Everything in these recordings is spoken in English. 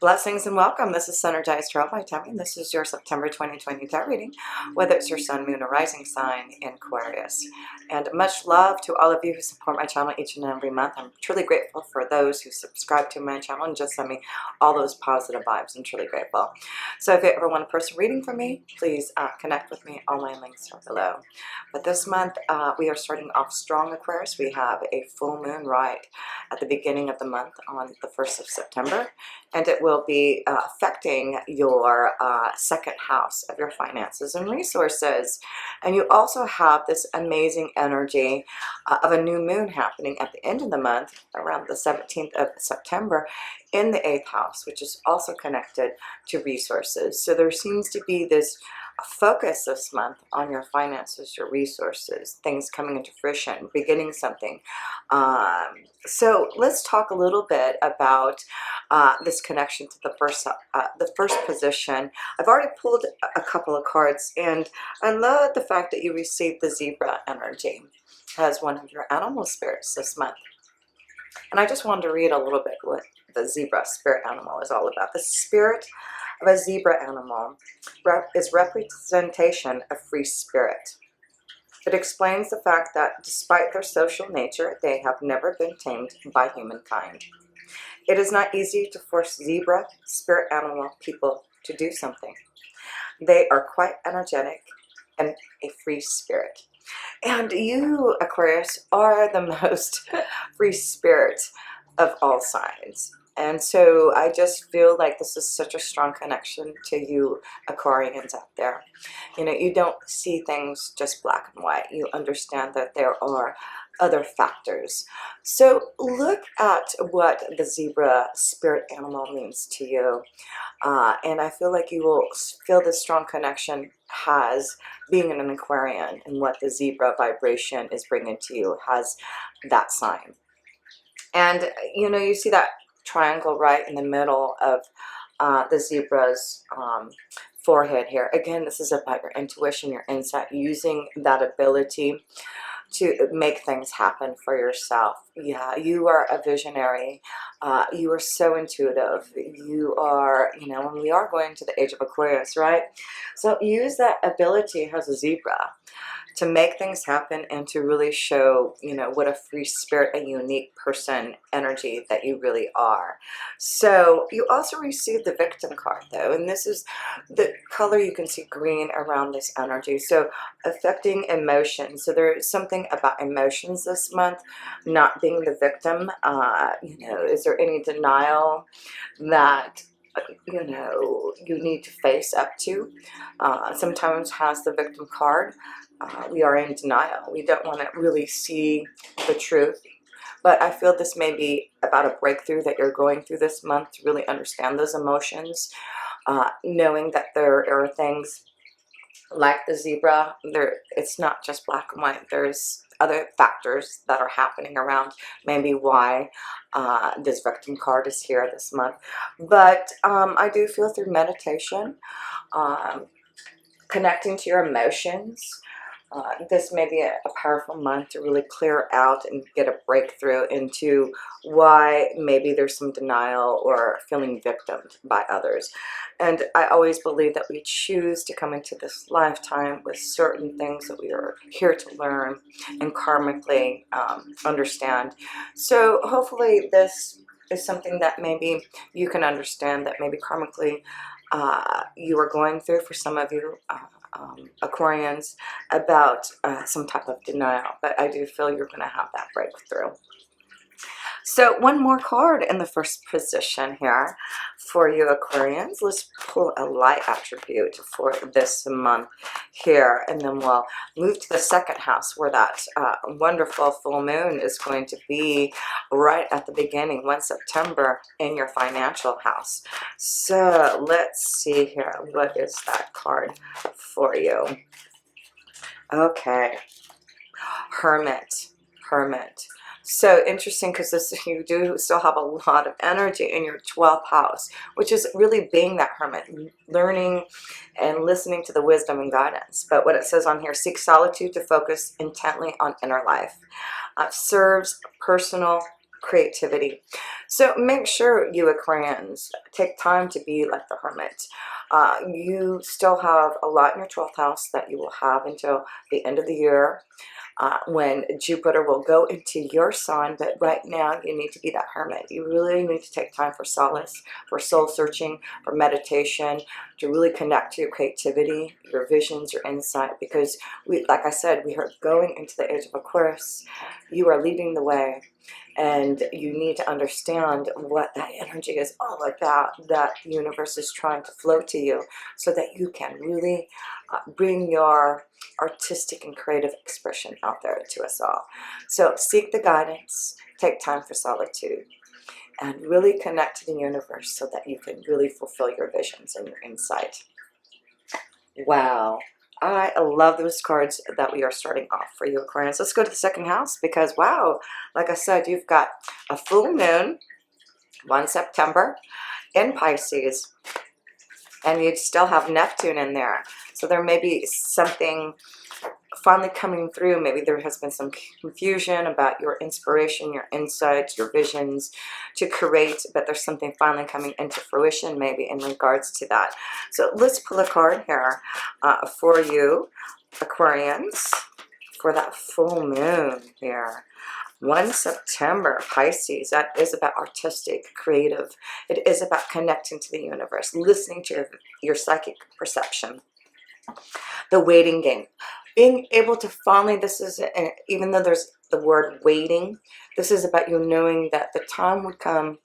Blessings and welcome. This is Synergized Tarot by Tammy, and this is your September 2020 tarot reading, whether it's your sun, moon, or rising sign in Aquarius. And much love to all of you who support my channel each and every month. I'm truly grateful for those who subscribe to my channel and just send me all those positive vibes. I'm truly grateful. So if you ever want a personal reading from me, please connect with me. All my links are below. But this month, we are starting off strong, Aquarius. We have a full moon right at the beginning of the month on the 1st of September. And it will be affecting your second house of your finances and resources. And you also have this amazing energy of a new moon happening at the end of the month, around the 17th of September, in the 8th house, which is also connected to resources. So there seems to be this focus this month on your finances, your resources, things coming into fruition, beginning something. So let's talk a little bit about this connection to the first position. I've already pulled a couple of cards, and I love the fact that you received the zebra energy as one of your animal spirits this month. And I just wanted to read a little bit what the zebra spirit animal is all about. The spirit of a zebra animal is representation of free spirit. It explains the fact that despite their social nature, they have never been tamed by humankind. It is not easy to force zebra spirit animal people to do something. They are quite energetic and a free spirit. And you, Aquarius, are the most free spirit of all signs. And so I just feel like this is such a strong connection to you Aquarians out there. You know, you don't see things just black and white. You understand that there are other factors. So look at what the zebra spirit animal means to you. And I feel like you will feel this strong connection has being an Aquarian, and what the zebra vibration is bringing to you has that sign. And you know, you see that triangle right in the middle of the zebra's forehead here. Again, this is about your intuition, your insight, using that ability to make things happen for yourself. Yeah, you are a visionary. You are so intuitive. You are, you know, and we are going to the age of Aquarius, right? So use that ability as a zebra to make things happen and to really show, you know, what a free spirit, a unique person energy that you really are. So you also received the victim card though, and this is the color, you can see green around this energy. So affecting emotions. So there is something about emotions this month, not being the victim. You know, is there any denial that you know you need to face up to? Sometimes has the victim card. We are in denial. We don't want to really see the truth. But I feel this may be about a breakthrough that you're going through this month to really understand those emotions, knowing that there are things like the zebra. It's not just black and white. There's other factors that are happening around maybe why this victim card is here this month. But I do feel through meditation, connecting to your emotions, this may be a powerful month to really clear out and get a breakthrough into why maybe there's some denial or feeling victimed by others. And I always believe that we choose to come into this lifetime with certain things that we are here to learn and karmically understand. So hopefully this is something that maybe you can understand, that maybe karmically you are going through for some of you Aquarians, about some type of denial. But I do feel you're going to have that breakthrough. So one more card in the first position here for you Aquarians. Let's pull a light attribute for this month here, and then we'll move to the second house where that wonderful full moon is going to be right at the beginning, 1 September, in your financial house. So let's see here. What is that card for you? Okay. Hermit. So interesting, because you do still have a lot of energy in your 12th house, which is really being that hermit, learning and listening to the wisdom and guidance. But what it says on here, seek solitude to focus intently on inner life. Serves personal creativity. So make sure you Aquarians take time to be like the Hermit. You still have a lot in your 12th house that you will have until the end of the year, when Jupiter will go into your sign. But right now you need to be that hermit. You really need to take time for solace, for soul searching, for meditation, to really connect to your creativity, your visions, your insight, because like I said, we are going into the age of Aquarius. You are leading the way, and you need to understand what that energy is all about, that the universe is trying to flow to you, so that you can really bring your artistic and creative expression out there to us all. So seek the guidance, take time for solitude, and really connect to the universe so that you can really fulfill your visions and your insight. Wow. I love those cards that we are starting off for you, Aquarius. Let's go to the second house, because wow, like I said, you've got a full moon, 1 September, in Pisces, and you still have Neptune in there. So there may be something finally coming through. Maybe there has been some confusion about your inspiration, your insights, your visions to create, but there's something finally coming into fruition maybe in regards to that. So let's pull a card here for you, Aquarians, for that full moon here. 1 September, Pisces. That is about artistic, creative. It is about connecting to the universe, listening to your psychic perception. The waiting game. Being able to finally, this is, even though there's the word waiting, this is about you knowing that the time would come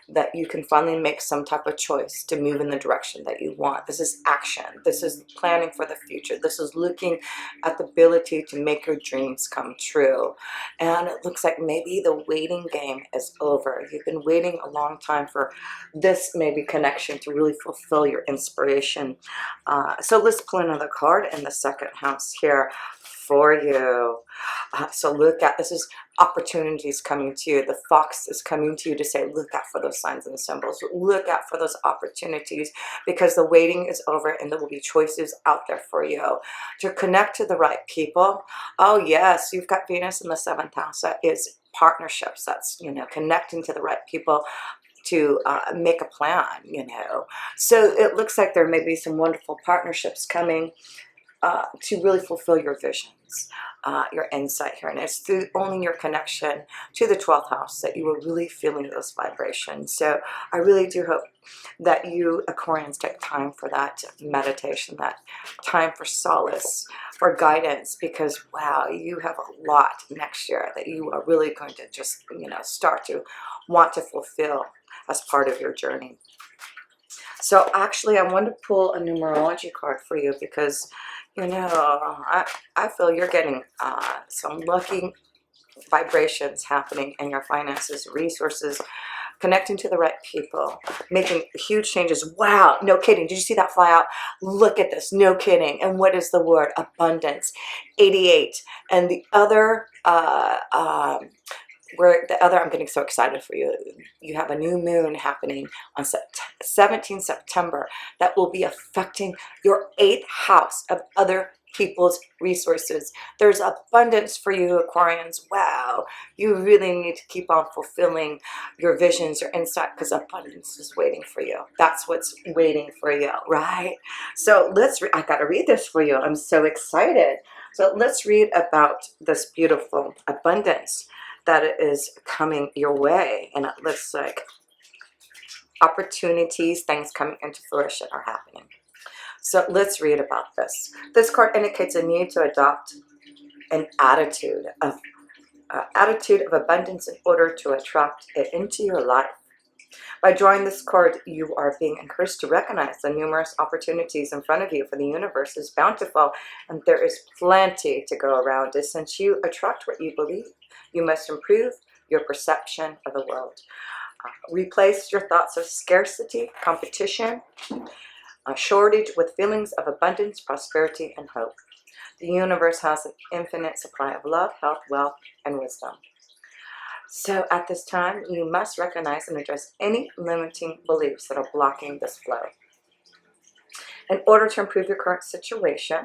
that you can finally make some type of choice to move in the direction that you want. This is action. This is planning for the future. This is looking at the ability to make your dreams come true. And it looks like maybe the waiting game is over. You've been waiting a long time for this maybe connection to really fulfill your inspiration. So let's pull another card in the second house here for you. So look at, this is opportunities coming to you. The fox is coming to you to say, look out for those signs and symbols. Look out for those opportunities, because the waiting is over and there will be choices out there for you to connect to the right people. Oh yes, you've got Venus in the 7th house. That is partnerships. That's, you know, connecting to the right people to make a plan, you know. So it looks like there may be some wonderful partnerships coming to really fulfill your visions, your insight here. And it's through owning your connection to the 12th house that you are really feeling those vibrations. So I really do hope that you Aquarians take time for that meditation, that time for solace, for guidance, because wow, you have a lot next year that you are really going to just, you know, start to want to fulfill as part of your journey. So actually I want to pull a numerology card for you, because you know, I feel you're getting some lucky vibrations happening in your finances, resources, connecting to the right people, making huge changes. Wow, no kidding. Did you see that fly out? Look at this, no kidding. And what is the word? Abundance. 88. And the other, I'm getting so excited for you. You have a new moon happening on 17 September that will be affecting your 8th house of other people's resources. There's abundance for you, Aquarians. Wow, you really need to keep on fulfilling your visions, your insight, because abundance is waiting for you. That's what's waiting for you, right? So I gotta read this for you. I'm so excited. So let's read about this beautiful abundance that is coming your way. And it looks like opportunities, things coming into fruition are happening. So let's read about this. This card indicates a need to adopt an attitude of abundance in order to attract it into your life. By drawing this card, you are being encouraged to recognize the numerous opportunities in front of you, for the universe is bountiful and there is plenty to go around. And since you attract what you believe, you must improve your perception of the world. Replace your thoughts of scarcity, competition, shortage with feelings of abundance, prosperity, and hope. The universe has an infinite supply of love, health, wealth, and wisdom. So at this time, you must recognize and address any limiting beliefs that are blocking this flow. In order to improve your current situation,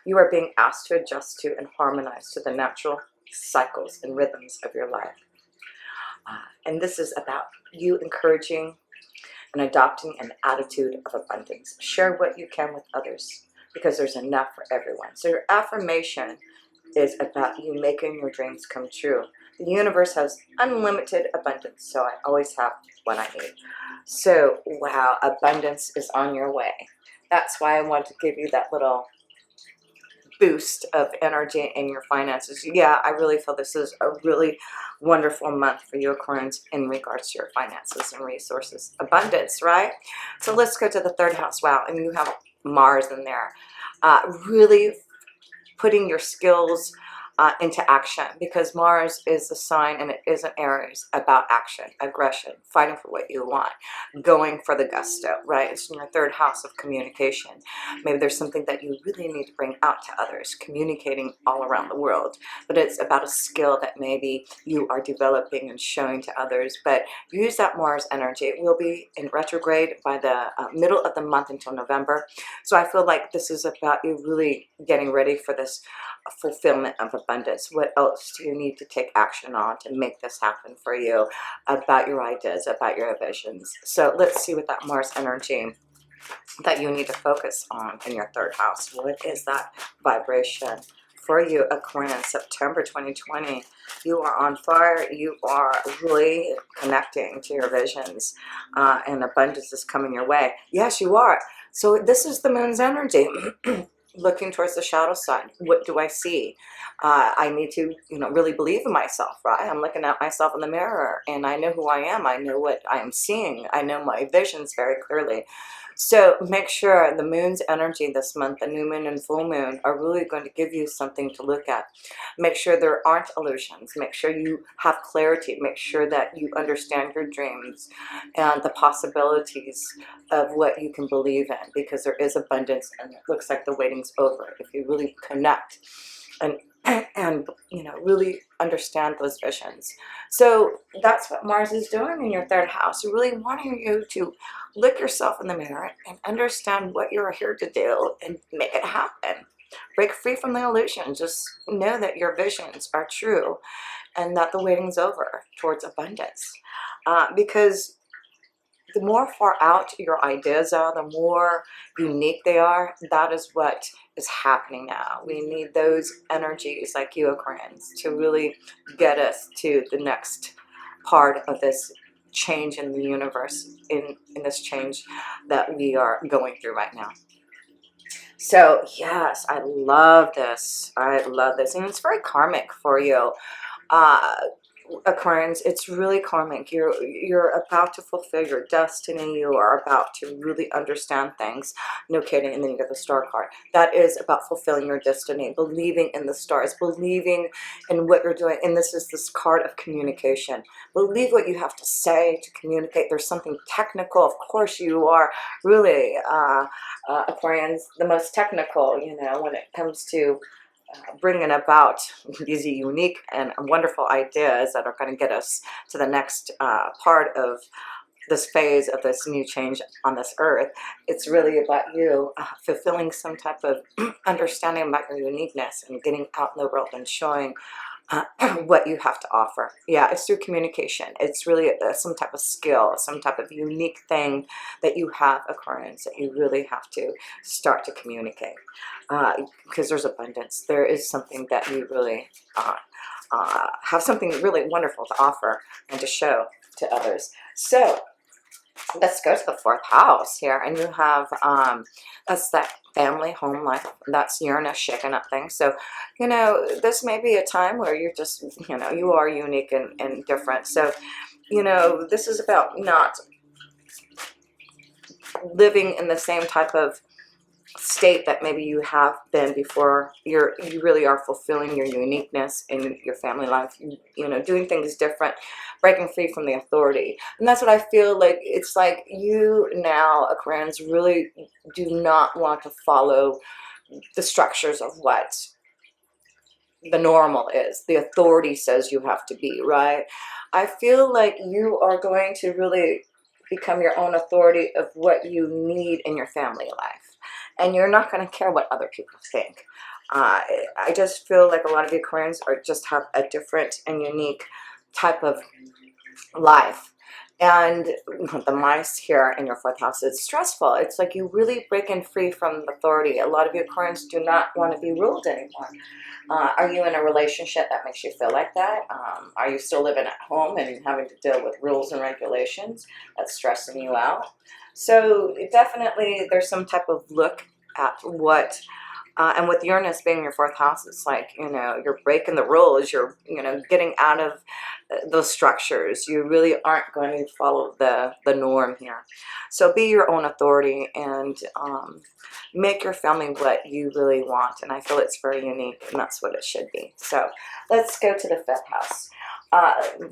you are being asked to adjust to and harmonize to the natural cycles and rhythms of your life. And this is about you encouraging and adopting an attitude of abundance. Share what you can with others because there's enough for everyone. So your affirmation is about you making your dreams come true. The universe has unlimited abundance, so I always have what I need. So, wow, abundance is on your way. That's why I want to give you that little boost of energy in your finances. Yeah, I really feel this is a really wonderful month for you Aquarians in regards to your finances and resources. Abundance, right? So let's go to the third house. Wow, and you have Mars in there. Really putting your skills into action, because Mars is a sign, and it is an Aries, about action, aggression, fighting for what you want, going for the gusto, right? It's in your third house of communication. Maybe there's something that you really need to bring out to others, communicating all around the world, but it's about a skill that maybe you are developing and showing to others. But use that Mars energy. It will be in retrograde by the middle of the month until November. So I feel like this is about you really getting ready for this fulfillment of abundance. What else do you need to take action on to make this happen for you, about your ideas, about your visions? So let's see what that Mars energy that you need to focus on in your third house. What is that vibration for you, Aquarius, September 2020? You are on fire. You are really connecting to your visions, and abundance is coming your way. Yes, you are. So this is the moon's energy. Looking towards the shadow side. What do I see? I need to, really believe in myself, right? I'm looking at myself in the mirror, and I know who I am. I know what I am seeing. I know my visions very clearly. So make sure the moon's energy this month, the new moon and full moon, are really going to give you something to look at. Make sure there aren't illusions. Make sure you have clarity. Make sure that you understand your dreams and the possibilities of what you can believe in, because there is abundance, and it looks like the waiting's over if you really connect and really understand those visions. So that's what Mars is doing in your third house, really wanting you to look yourself in the mirror and understand what you're here to do and make it happen. Break free from the illusion. Just know that your visions are true and that the waiting's over towards abundance, because the more far out your ideas are, the more unique they are. That is what is happening now. We need those energies like you, Aquarians, to really get us to the next part of this change in the universe, in this change that we are going through right now. So yes, I love this. I love this. And it's very karmic for you. Aquarians, it's really karmic. You're about to fulfill your destiny. You are about to really understand things. No kidding. And then you get the star card. That is about fulfilling your destiny, believing in the stars, believing in what you're doing. And this is this card of communication. Believe what you have to say to communicate. There's something technical. Of course, you are really, Aquarians, the most technical, when it comes to bringing about these unique and wonderful ideas that are going to get us to the next part of this phase of this new change on this earth. It's really about you fulfilling some type of understanding about your uniqueness and getting out in the world and showing what you have to offer. Yeah, it's through communication. It's really some type of skill, some type of unique thing that you have, Aquarians, that you really have to start to communicate, because there's abundance. There is something that you really have something really wonderful to offer and to show to others. So let's go to the fourth house here, and you have that's that family, home life. That's Uranus shaking up things. So this may be a time where you're just you are unique and different. So this is about not living in the same type of state that maybe you have been before. You really are fulfilling your uniqueness in your family life, doing things different, breaking free from the authority. And that's what I feel like. It's like you now, Aquarians, really do not want to follow the structures of what the normal is. The authority says you have to be, right? I feel like you are going to really become your own authority of what you need in your family life. And you're not going to care what other people think. I just feel like a lot of Aquarians just have a different and unique type of life. And the mice here in your fourth house, it's stressful. It's like you really breaking free from authority. A lot of your Aquarians do not want to be ruled anymore. Are you in a relationship that makes you feel like that? Are you still living at home and having to deal with rules and regulations that's stressing you out? So definitely there's some type of look at what, and with Uranus being your fourth house, it's like, you know, you're breaking the rules. You're, you know, getting out of those structures. You really aren't going to follow the norm here. So be your own authority and make your family what you really want. And I feel it's very unique, and that's what it should be. So let's go to the fifth house.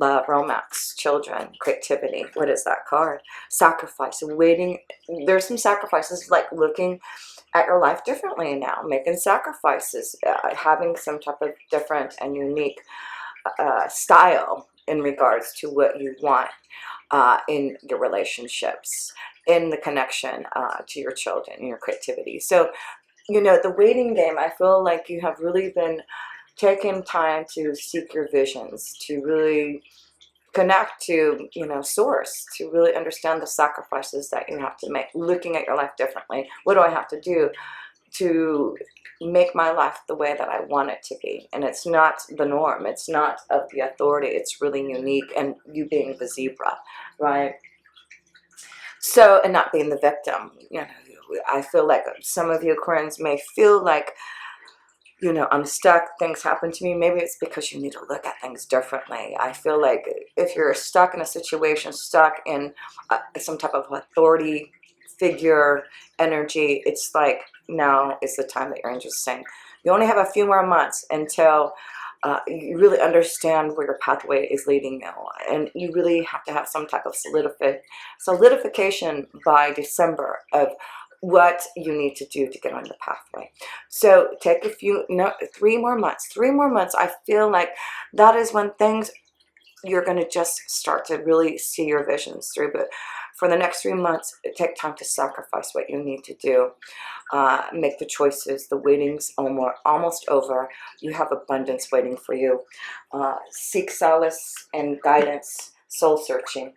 Love, romance, children, creativity. What is that card? Sacrifice, waiting. There's some sacrifices, like looking at your life differently now, making sacrifices, having some type of different and unique style in regards to what you want in your relationships, in the connection to your children, your creativity. So, you know, the waiting game, I feel like you have really been taking time to seek your visions, to really connect to, you know, source, to really understand the sacrifices that you have to make, looking at your life differently. What do I have to do to make my life the way that I want it to be? And it's not the norm. It's not of the authority. It's really unique, and you being the zebra, right? So, and not being the victim. You know, I feel like some of you Aquarians may feel like, you know, I'm stuck, things happen to me. Maybe it's because you need to look at things differently. I feel like if you're stuck in a situation, stuck in some type of authority figure energy, it's like now is the time that your angels saying, you only have a few more months until you really understand where your pathway is leading you. And you really have to have some type of solidification by December of what you need to do to get on the pathway. So take a few, no, 3 more months. 3 more months. I feel like that is when things, you're going to just start to really see your visions through. But for the next 3 months, take time to sacrifice what you need to do. Make the choices. The waiting's almost over. You have abundance waiting for you. Seek solace and guidance, soul searching.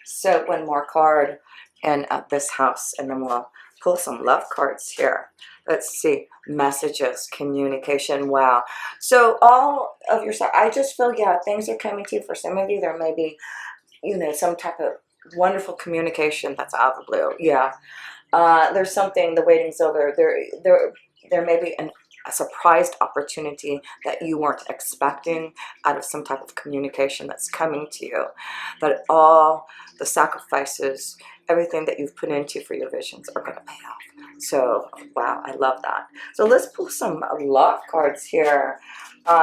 So one more card in this house, and then we'll pull some love cards here. Let's see. Messages, communication. Wow. So all of your stuff, I just feel, yeah, things are coming to you. For some of you, there may be, you know, some type of wonderful communication that's out of the blue. Yeah. There's something, the waiting's over. There may be a surprised opportunity that you weren't expecting out of some type of communication that's coming to you. But all the sacrifices, everything that you've put into for your visions are going to pay off. So, wow, I love that. So let's pull some love cards here.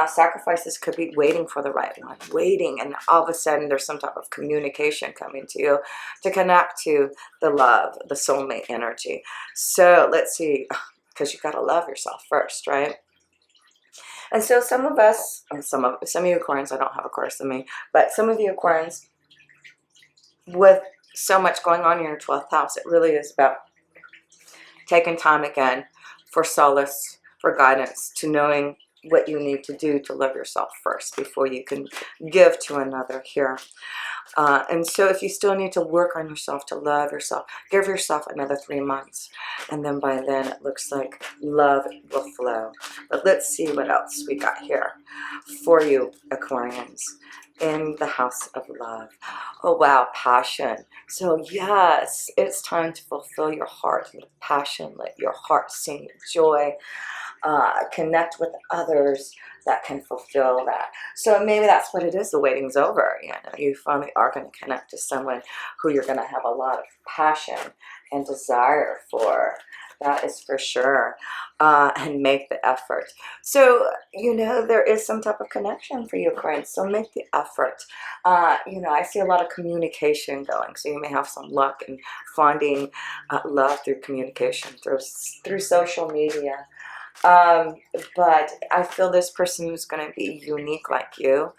Sacrifices could be waiting for the right one, waiting, and all of a sudden there's some type of communication coming to you to connect to the love, the soulmate energy. So let's see, because you got to love yourself first, right? And so some of us, or some of you Aquarians, I don't have Aquarius in me, but some of you Aquarians, with so much going on in your 12th house, it really is about taking time again for solace, for guidance, to knowing what you need to do to love yourself first before you can give to another here. And so if you still need to work on yourself, to love yourself, give yourself another 3 months. And then by then it looks like love will flow. But let's see what else we got here for you Aquarians in the house of love. Oh wow, passion. So yes, it's time to fulfill your heart with passion. Let your heart sing joy. Connect with others that can fulfill that. So maybe that's what it is. The waiting's over. You know, you finally are going to connect to someone who you're going to have a lot of passion and desire for. That is for sure. And make the effort. So, you know, there is some type of connection for you, Aquarians. So make the effort. You know, I see a lot of communication going. So you may have some luck in finding love through communication, through social media. But I feel this person is going to be unique like you,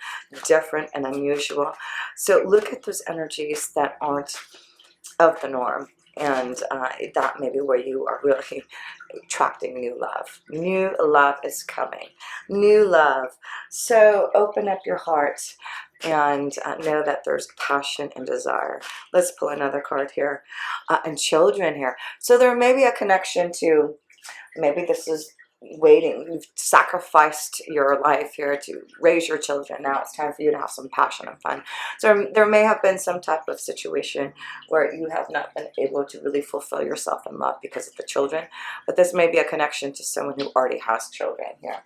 different and unusual. So look at those energies that aren't of the norm, and that may be where you are really attracting new love. New love is coming, new love. So open up your heart, and know that there's passion and desire. Let's pull another card here. And children here. So there may be a connection to, maybe this is waiting. You've sacrificed your life here to raise your children. Now it's time for you to have some passion and fun. So there may have been some type of situation where you have not been able to really fulfill yourself in love because of the children. But this may be a connection to someone who already has children here.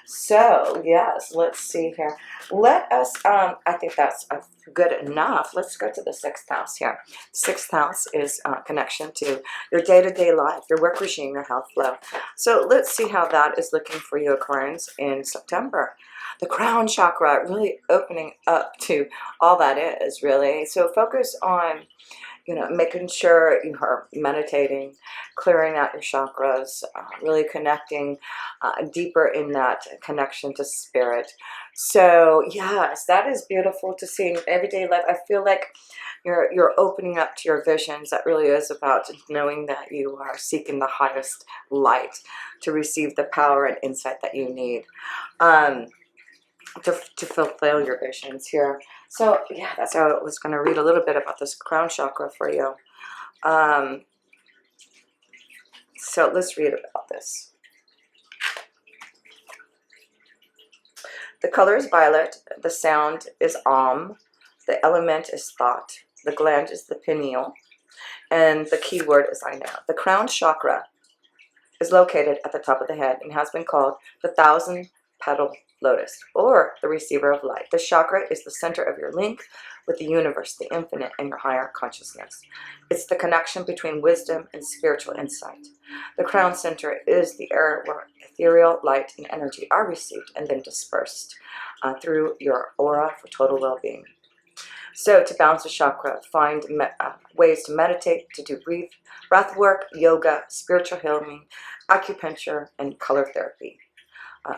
So yes, let's see here. Let us, I think that's good enough. Let's go to the 6th house here. 6th house is connection to your day-to-day life, your work regime, your health flow. So let's see how that is looking for you, Aquarians, in September. The crown chakra really opening up to all that is, really. So focus on, you know, making sure you are meditating, clearing out your chakras, really connecting deeper in that connection to spirit. So yes, that is beautiful to see in everyday life. I feel like you're opening up to your visions. That really is about knowing that you are seeking the highest light to receive the power and insight that you need. To fulfill your visions here. So yeah, that's how I was going to read a little bit about this crown chakra for you. So let's read about this. The color is violet. The sound is the element is thought. The gland is the pineal. And the key word is I know. The crown chakra is located at the top of the head and has been called the 1,000-petal lotus, or the receiver of light. The chakra is the center of your link with the universe, the infinite, and your higher consciousness. It's the connection between wisdom and spiritual insight. The crown center is the area where ethereal light and energy are received and then dispersed through your aura for total well-being. So to balance the chakra, find ways to meditate, to do breath work, yoga, spiritual healing, acupuncture, and color therapy.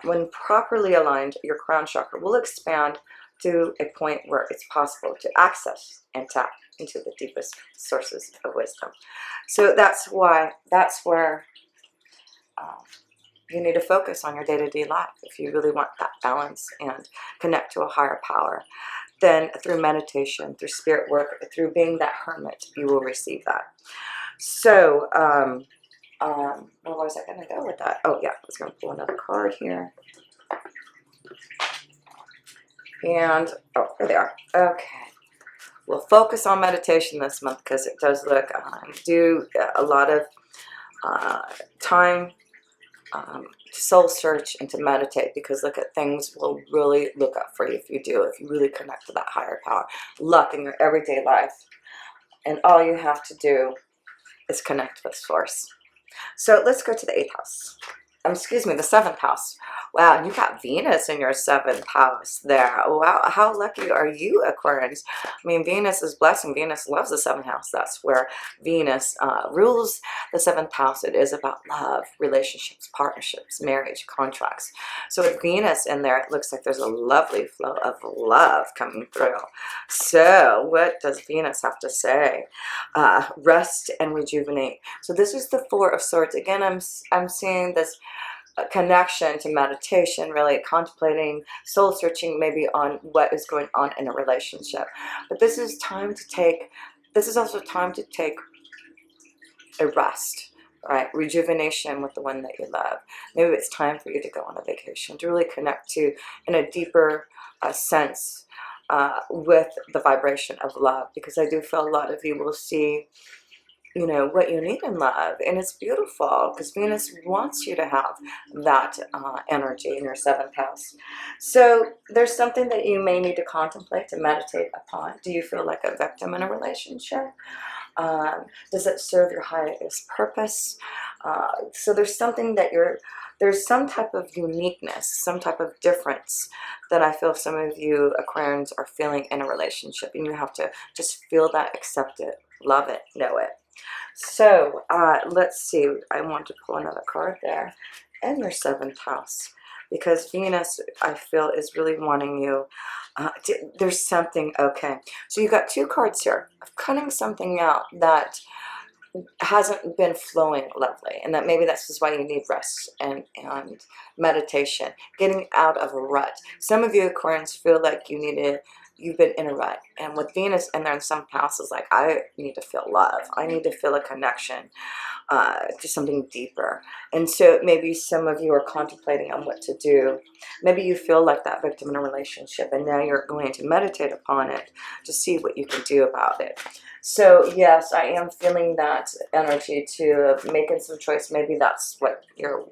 When properly aligned, your crown chakra will expand to a point where it's possible to access and tap into the deepest sources of wisdom. So that's where you need to focus on your day-to-day life if you really want that balance and connect to a higher power. Then through meditation, through spirit work, through being that hermit, you will receive that. So where was I going to go with that? Oh yeah, I was going to pull another card here. And, oh, there they are. Okay. We'll focus on meditation this month because it does look, do a lot of time to soul search and to meditate, because look at things will really look up for you if you do, if you really connect to that higher power. Luck in your everyday life. And all you have to do is connect with source. So let's go to the 8th house. Excuse me, the 7th house. Wow, you got Venus in your 7th house there. Wow, how lucky are you, Aquarians? I mean, Venus is blessing. Venus loves the 7th house. That's where Venus rules the 7th house. It is about love, relationships, partnerships, marriage, contracts. So with Venus in there, it looks like there's a lovely flow of love coming through. So what does Venus have to say? Rest and rejuvenate. So this is the 4 of Swords. Again, I'm seeing this connection to meditation, really contemplating, soul searching maybe on what is going on in a relationship. But this is also time to take a rest, right? Rejuvenation with the one that you love. Maybe it's time for you to go on a vacation, to really connect to, in a deeper sense, with the vibration of love, because I do feel a lot of you will see, you know, what you need in love, and it's beautiful because Venus wants you to have that energy in your 7th house. So there's something that you may need to contemplate, to meditate upon. Do you feel like a victim in a relationship? Does it serve your highest purpose? So there's something that there's some type of uniqueness, some type of difference that I feel some of you Aquarians are feeling in a relationship, and you have to just feel that, accept it, love it, know it. So let's see, I want to pull another card there in your 7th house, because Venus, I feel, is really wanting you there's something, okay, so you got 2 cards here of cutting something out that hasn't been flowing lovely, and that maybe that's just why you need rest and meditation, getting out of a rut. Some of you Aquarians feel like you need to you've been in a rut. And with Venus in there in some houses, like, I need to feel love. I need to feel a connection to something deeper. And so maybe some of you are contemplating on what to do. Maybe you feel like that victim in a relationship, and now you're going to meditate upon it to see what you can do about it. So yes, I am feeling that energy to making some choice. Maybe that's what you're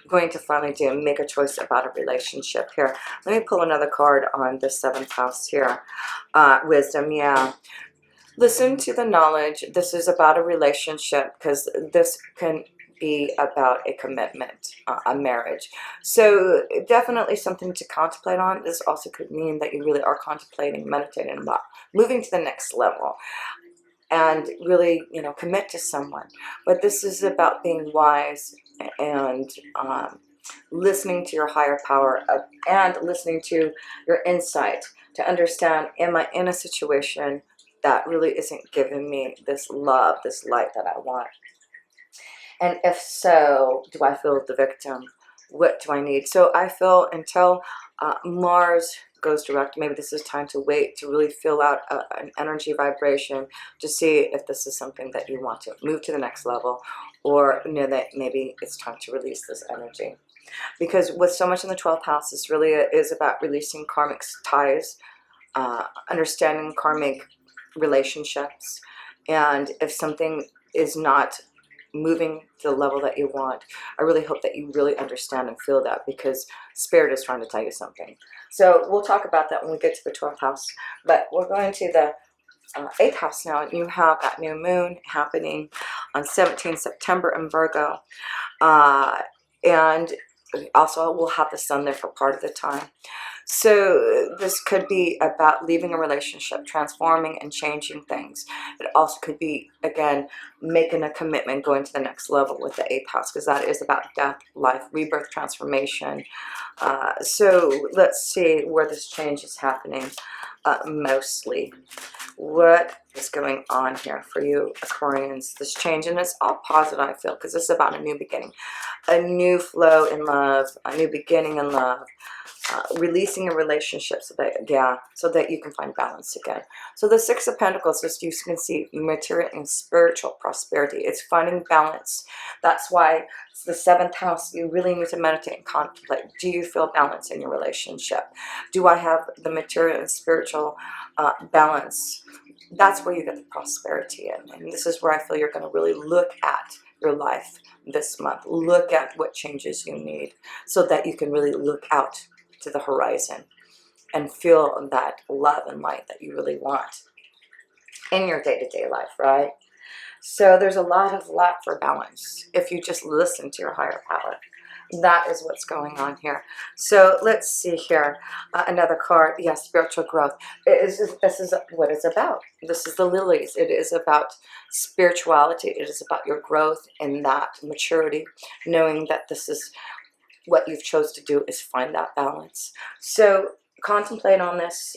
going to finally do, make a choice about a relationship here. Let me pull another card on the 7th house here. Wisdom, yeah. Listen to the knowledge. This is about a relationship, because this can be about a commitment, a marriage. So definitely something to contemplate on. This also could mean that you really are contemplating, meditating about moving to the next level and really, you know, commit to someone. But this is about being wise and listening to your higher power and listening to your insight to understand, am I in a situation that really isn't giving me this love, this light that I want? And if so, do I feel the victim? What do I need? So I feel until Mars goes direct, maybe this is time to wait to really fill out an energy vibration to see if this is something that you want to move to the next level, or you know that maybe it's time to release this energy. Because with so much in the 12th house, this really is about releasing karmic ties, understanding karmic relationships. And if something is not moving to the level that you want, I really hope that you really understand and feel that, because Spirit is trying to tell you something. So we'll talk about that when we get to the 12th house. But we're going to the 8th house now. You have that new moon happening on 17 September in Virgo. And also we'll have the sun there for part of the time. So this could be about leaving a relationship, transforming and changing things. It also could be, again, making a commitment, going to the next level with the 8th house, because that is about death, life, rebirth, transformation. So let's see where this change is happening mostly. What is going on here for you, Aquarians? This change, and it's all positive, I feel, because this is about a new beginning, a new flow in love, a new beginning in love. Releasing a relationship so that you can find balance again. So the 6 of Pentacles, as you can see, material and spiritual prosperity. It's finding balance. That's why it's the 7th house. You really need to meditate and contemplate. Do you feel balance in your relationship? Do I have the material and spiritual balance? That's where you get the prosperity in. And this is where I feel you're going to really look at your life this month. Look at what changes you need so that you can really look out to the horizon and feel that love and light that you really want in your day-to-day life, right? So there's a lot of lack for balance if you just listen to your higher power. That is what's going on here. So let's see here. Another card. Yes, spiritual growth. This is what it's about. This is the lilies. It is about spirituality. It is about your growth and that maturity, knowing that this is what you've chose to do is find that balance. So contemplate on this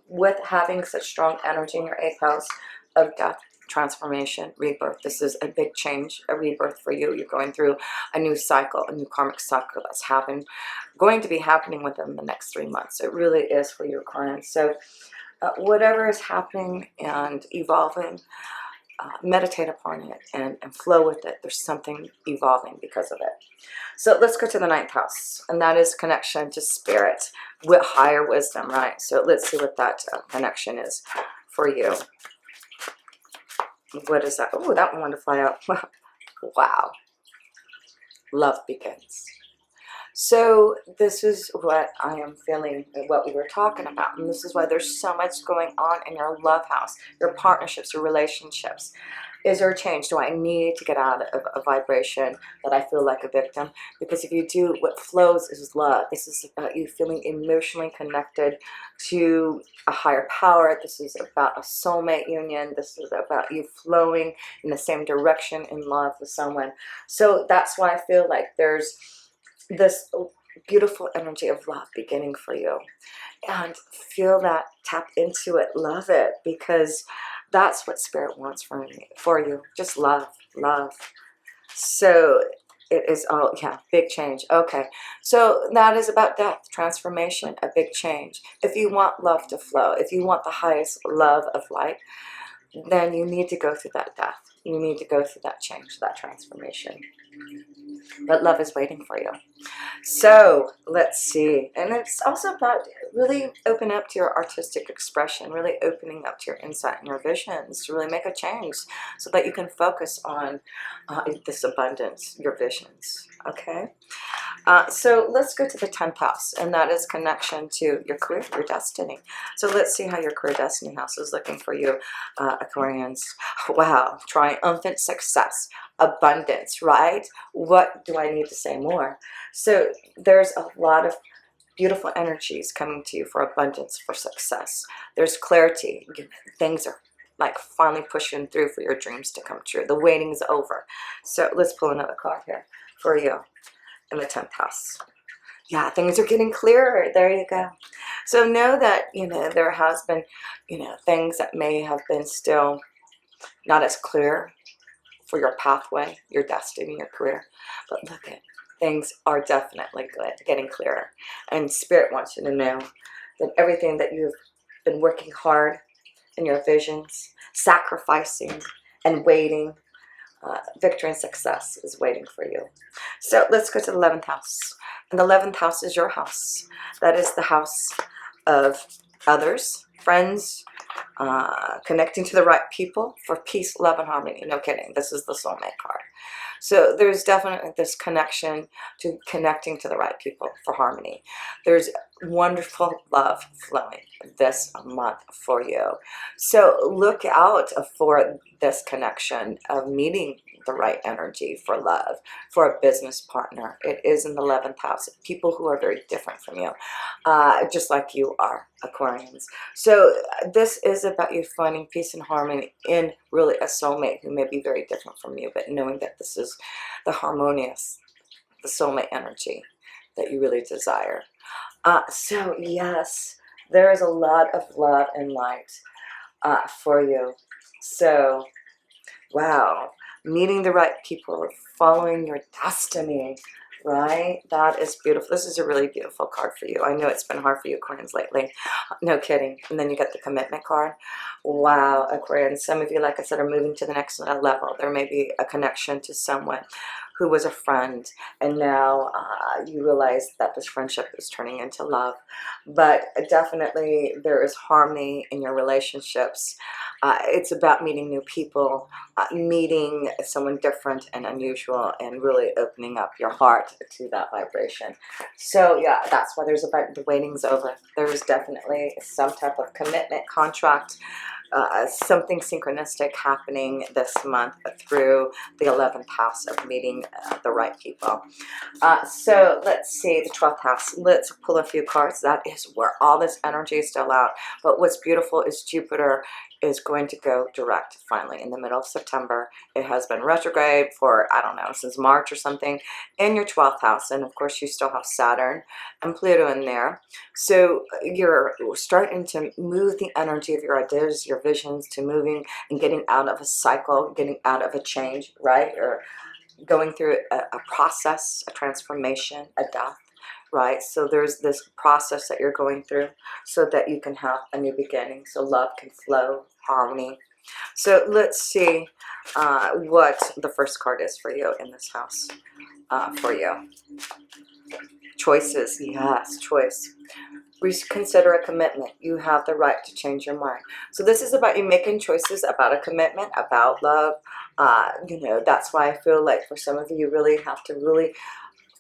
with having such strong energy in your 8th house of death, transformation, rebirth. This is a big change, a rebirth for you. You're going through a new cycle, a new karmic cycle that's going to be happening within the next 3 months. It really is for your clients. So whatever is happening and evolving, meditate upon it and flow with it. There's something evolving because of it. So let's go to the 9th house, and that is connection to spirit with higher wisdom, right? So let's see what that connection is for you. What is that? Oh, that one wanted to fly out. Wow. Love begins. So this is what I am feeling, what we were talking about. And this is why there's so much going on in your love house, your partnerships, your relationships. Is there a change? Do I need to get out of a vibration that I feel like a victim? Because if you do, what flows is love. This is about you feeling emotionally connected to a higher power. This is about a soulmate union. This is about you flowing in the same direction in love with someone. So that's why I feel like there's this beautiful energy of love beginning for you. And feel that, tap into it, love it, because that's what spirit wants for you. Just love, love. So It is, oh yeah, big change. Okay, so that is about death, transformation, a big change. If you want love to flow, if you want the highest love of light, then you need to go through that death. You need to go through that change, that transformation. But love is waiting for you. So let's see. And it's also about really open up to your artistic expression, really opening up to your insight and your visions to really make a change so that you can focus on this abundance, your visions. Okay. So let's go to the 10th house, and that is connection to your career, your destiny. So let's see how your career destiny house is looking for you, Aquarians. Wow, triumphant success, abundance, right? What do I need to say more? So there's a lot of beautiful energies coming to you for abundance, for success. There's clarity. Things are like finally pushing through for your dreams to come true. The waiting's over. So let's pull another card here for you in the 10th house. Yeah, things are getting clearer. There you go. So know that, there has been, things that may have been still not as clear for your pathway, your destiny, your career. But look at, things are definitely good, getting clearer. And Spirit wants you to know that everything that you've been working hard in your visions, sacrificing and waiting, victory and success is waiting for you. So let's go to the 11th house. And the 11th house is your house. That is the house of others, friends, connecting to the right people for peace, love, and harmony. No kidding. This is the soulmate card. So there's definitely this connection to connecting to the right people for harmony. There's wonderful love flowing this month for you. So look out for this connection of meeting the right energy for love, for a business partner. It is in the 11th house. People who are very different from you, just like you are, Aquarians. So this is about you finding peace and harmony in really a soulmate who may be very different from you, but knowing that this is the harmonious, the soulmate energy that you really desire. So yes, there is a lot of love and light for you. So, wow, meeting the right people, following your destiny, right? That is beautiful. This is a really beautiful card for you. I know it's been hard for you, Aquarians, lately. No kidding. And then you get the commitment card. Wow, Aquarians, some of you, like I said, are moving to the next level. There may be a connection to someone who was a friend, and now you realize that this friendship is turning into love. But definitely there is harmony in your relationships. It's about meeting new people, meeting someone different and unusual, and really opening up your heart to that vibration. So yeah, that's why there's about the waiting's over. There's definitely some type of commitment, contract, something synchronistic happening this month through the 11th house of meeting the right people. So let's see the 12th house. Let's pull a few cards. That is where all this energy is still out. But what's beautiful is Jupiter is going to go direct finally in the middle of September. It has been retrograde for, I don't know, since March or something, in your 12th house. And of course you still have Saturn and Pluto in there. So you're starting to move the energy of your ideas, your visions, to moving and getting out of a cycle, getting out of a change, right? Or going through a process, a transformation, a death, right? So there's this process that you're going through so that you can have a new beginning, so love can flow, harmony. So let's see what the first card is for you in this house for you. Choices. Yes, choice. Reconsider a commitment. You have the right to change your mind. So this is about you making choices about a commitment, about love. That's why I feel like for some of you, you really have to really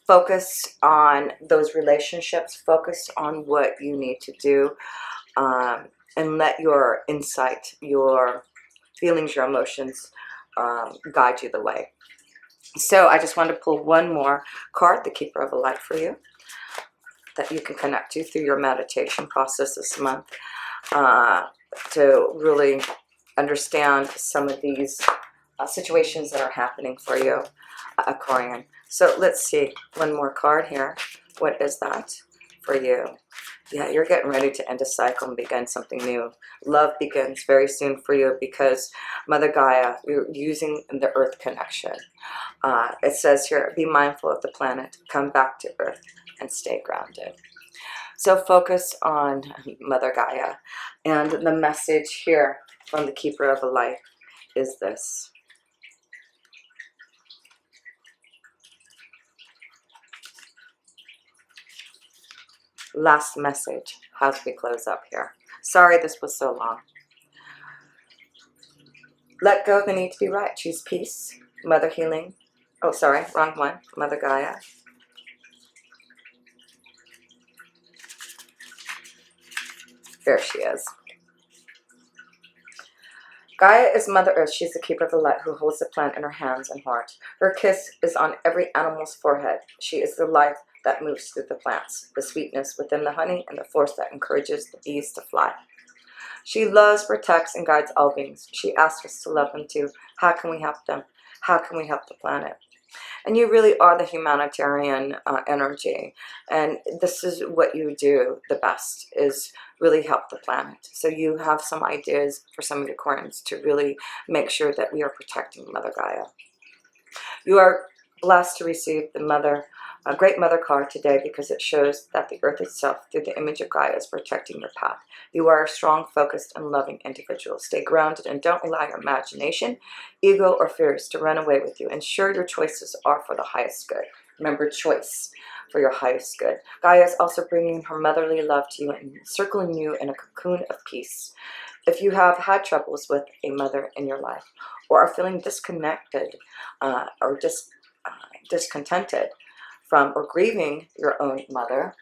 focus on those relationships, focus on what you need to do, and let your insight, your feelings, your emotions guide you the way. So I just wanted to pull one more card, the Keeper of the Light, for you, that you can connect to through your meditation process this month to really understand some of these situations that are happening for you, Aquarian. So let's see one more card here. What is that for you. Yeah, you're getting ready to end a cycle and begin something new. Love begins very soon for you because Mother Gaia, you're using the earth connection. It says here, be mindful of the planet, come back to earth, and stay grounded. So focus on Mother Gaia. And the message here from the Keeper of a Life is this. Last message as we close up here. Sorry this was so long. Let go of the need to be right. Choose peace, Mother Healing. Oh, sorry, wrong one. Mother Gaia. There she is. Gaia is Mother Earth. She's the keeper of the light who holds the plant in her hands and heart. Her kiss is on every animal's forehead. She is the life that moves through the plants, the sweetness within the honey, and the force that encourages the bees to fly. She loves, protects, and guides all beings. She asks us to love them too. How can we help them? How can we help the planet? And you really are the humanitarian energy. And this is what you do the best, is really help the planet. So you have some ideas for some of your Aquarians to really make sure that we are protecting Mother Gaia. You are blessed to receive the Great Mother card today because it shows that the earth itself, through the image of Gaia, is protecting your path. You are a strong, focused, and loving individual. Stay grounded and don't allow your imagination, ego, or fears to run away with you. Ensure your choices are for the highest good. Remember, choice for your highest good. Gaia is also bringing her motherly love to you and encircling you in a cocoon of peace. If you have had troubles with a mother in your life or are feeling disconnected or discontented from or grieving your own mother,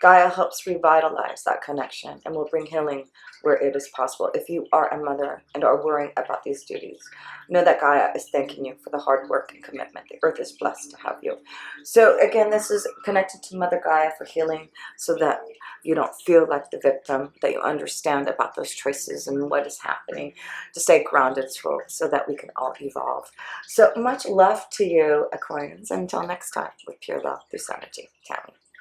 Gaia helps revitalize that connection and will bring healing where it is possible. If you are a mother and are worrying about these duties, know that Gaia is thanking you for the hard work and commitment. The earth is blessed to have you. So again, this is connected to Mother Gaia for healing so that you don't feel like the victim, that you understand about those choices and what is happening, to stay grounded so that we can all evolve. So much love to you, Aquarians. Until next time, with pure love, through Synergy, Tammy.